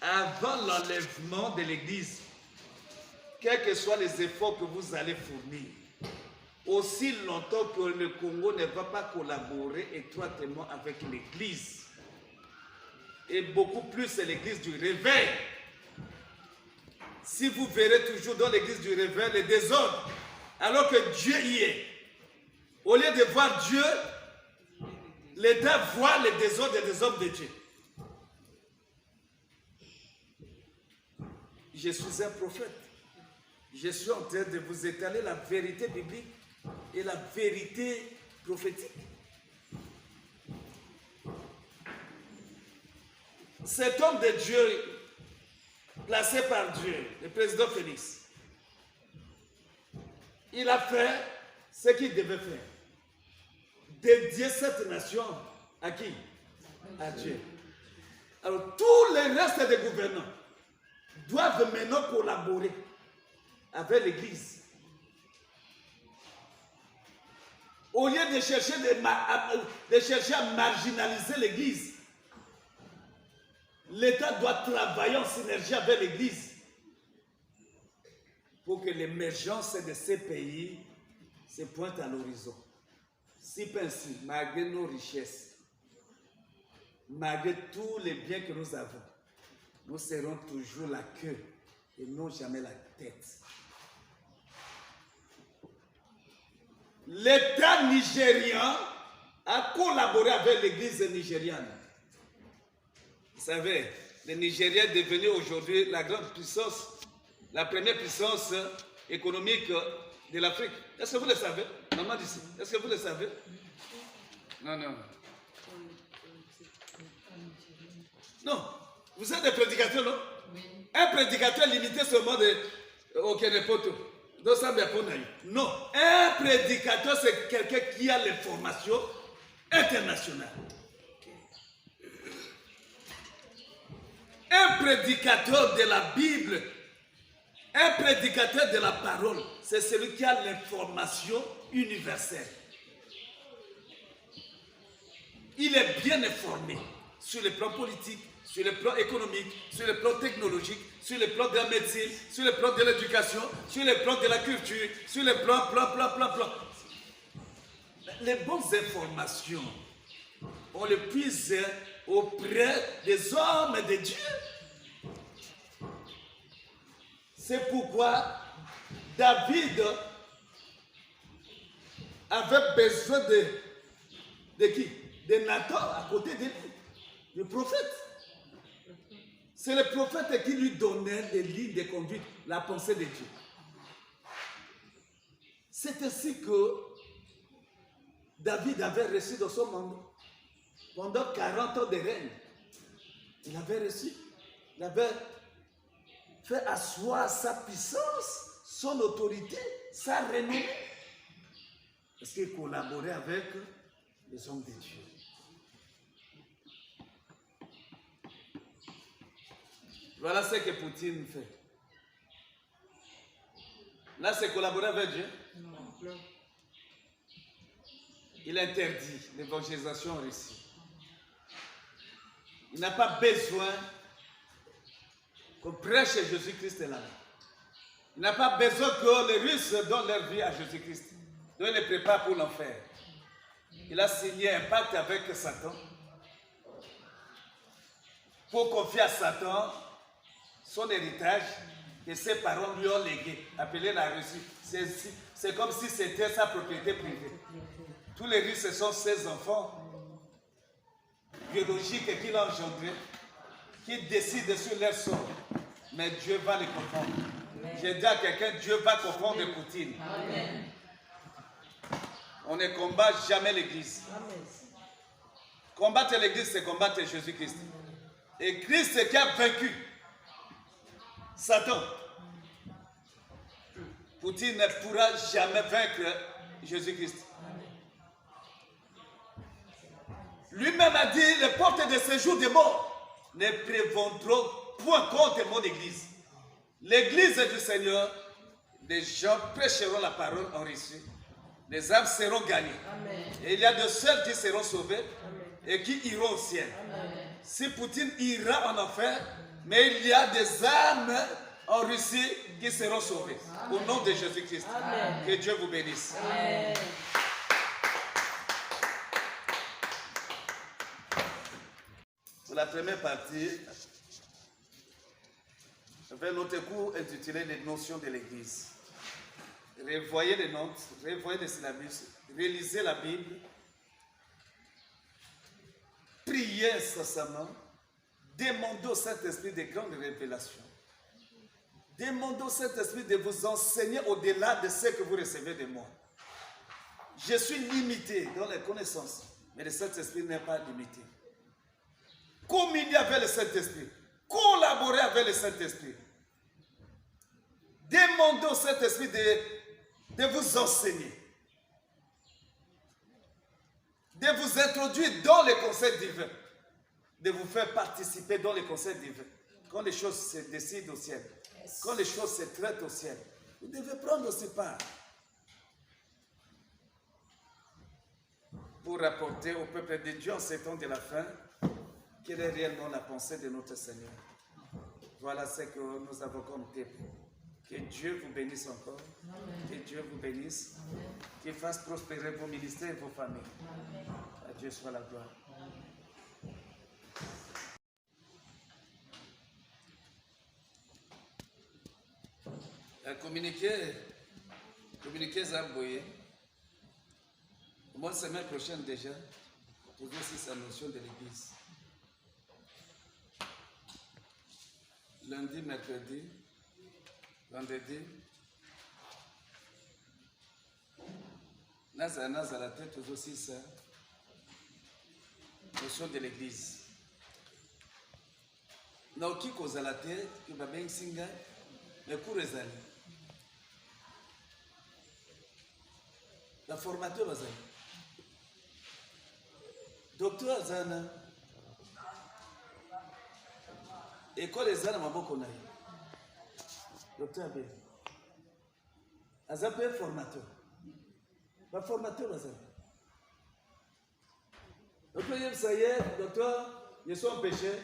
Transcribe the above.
avant l'enlèvement de l'Église, quels que soient les efforts que vous allez fournir, aussi longtemps que le Congo ne va pas collaborer étroitement avec l'Église, et beaucoup plus l'Église du réveil, si vous verrez toujours dans l'Église du réveil les désordres, alors que Dieu y est, au lieu de voir Dieu, l'État voit les désordres des hommes de Dieu. Je suis un prophète. Je suis en train de vous étaler la vérité biblique et la vérité prophétique. Cet homme de Dieu, placé par Dieu, le président Félix, il a fait ce qu'il devait faire. Dédier cette nation à qui? À Dieu. Alors tous les restes des gouvernants doivent maintenant collaborer avec l'Église. Au lieu de chercher, à marginaliser l'Église, l'État doit travailler en synergie avec l'Église pour que l'émergence de ces pays se pointe à l'horizon. Si ainsi, malgré nos richesses, malgré tous les biens que nous avons, nous serons toujours la queue et non jamais la tête. L'État nigérian a collaboré avec l'Église nigériane. Vous savez, le Nigeria est devenu aujourd'hui la grande puissance, la première puissance économique de l'Afrique. Est-ce que vous le savez? Maman d'ici, est-ce que vous le savez? Non, non. Non. Vous êtes des prédicateurs, non? Oui. Un prédicateur limité seulement au Kenepoto. Non. Un prédicateur, c'est quelqu'un qui a les formations internationales. Un prédicateur de la Bible, un prédicateur de la parole, c'est celui qui a l'information universelle. Il est bien informé sur le plan politique, sur le plan économique, sur le plan technologique, sur le plan de la médecine, sur le plan de l'éducation, sur le plan de la culture, sur le plan. Les bonnes informations, on les puise auprès des hommes de Dieu. C'est pourquoi David avait besoin de qui? De Nathan à côté de lui, le prophète. C'est le prophète qui lui donnait les lignes de conduite, la pensée de Dieu. C'est ainsi que David avait reçu dans son monde, pendant 40 ans de règne, il avait reçu, il avait fait asseoir sa puissance, son autorité, sa renommée. Parce qu'il collaborait avec les hommes de Dieu. Voilà ce que Poutine fait. Là, c'est collaborer avec Dieu. Non. Il interdit l'évangélisation en Russie. Il n'a pas besoin qu'on prêche Jésus-Christ là. Il n'a pas besoin que les Russes donnent leur vie à Jésus-Christ. Donc il les prépare pour l'enfer. Il a signé un pacte avec Satan pour confier à Satan son héritage que ses parents lui ont légué, appelé la Russie. C'est comme si c'était sa propriété privée. Tous les Russes sont ses enfants biologiques qu'il a engendrés, qui décident sur leur sort. Mais Dieu va les confondre. J'ai dit à quelqu'un, Dieu va confondre Poutine. Amen. On ne combat jamais l'Église. Combattre l'Église, c'est combattre Jésus-Christ. Et Christ qui a vaincu Satan. Poutine ne pourra jamais vaincre Jésus-Christ. Lui-même a dit, les portes de séjour des morts ne prévaudront point contre mon Église. L'Église du Seigneur, les gens prêcheront la parole en Russie. Les âmes seront gagnées. Amen. Et il y a de ceux qui seront sauvés. Amen. Et qui iront au ciel. Amen. Si Poutine ira en enfer, mais il y a des âmes en Russie qui seront sauvées. Amen. Au nom de Jésus-Christ. Que Dieu vous bénisse. Amen. Pour la première partie, j'avais notre cours intitulé Les notions de l'Église. Revoyez les notes, revoyez les syllabus, relisez la Bible, priez incessamment, demandez au Saint-Esprit de grandes révélations. Demandez au Saint-Esprit de vous enseigner au-delà de ce que vous recevez de moi. Je suis limité dans les connaissances, mais le Saint-Esprit n'est pas limité. Communiez avec le Saint-Esprit, collaborez avec le Saint-Esprit. Demandez au Saint-Esprit de vous enseigner, de vous introduire dans les conseils divins, de vous faire participer dans les conseils divins. Quand les choses se décident au ciel, quand les choses se traitent au ciel, vous devez prendre aussi part pour rapporter au peuple de Dieu en ces temps de la fin quelle est réellement la pensée de notre Seigneur. Voilà ce que nous avons comme thème. Que Dieu vous bénisse encore. Amen. Que Dieu vous bénisse. Qu'il fasse prospérer vos ministères et vos familles. Amen. À Dieu soit la gloire. Communiquer Zamboye. Au mois de semaine prochaine déjà, toujours aussi sa notion de l'Église. Lundi, mercredi, vendredi, naza la tête aussi ça, notion de l'Église. Naoki koza la tête, qui va bien singa, mais pour les années. La formateur bazali. Docteur Azana. École Azana maboko na ye. Docteur Abel. Azapé formateur. Pas formateur Azana. Docteur Yem Sayer, docteur, ils sont péchés.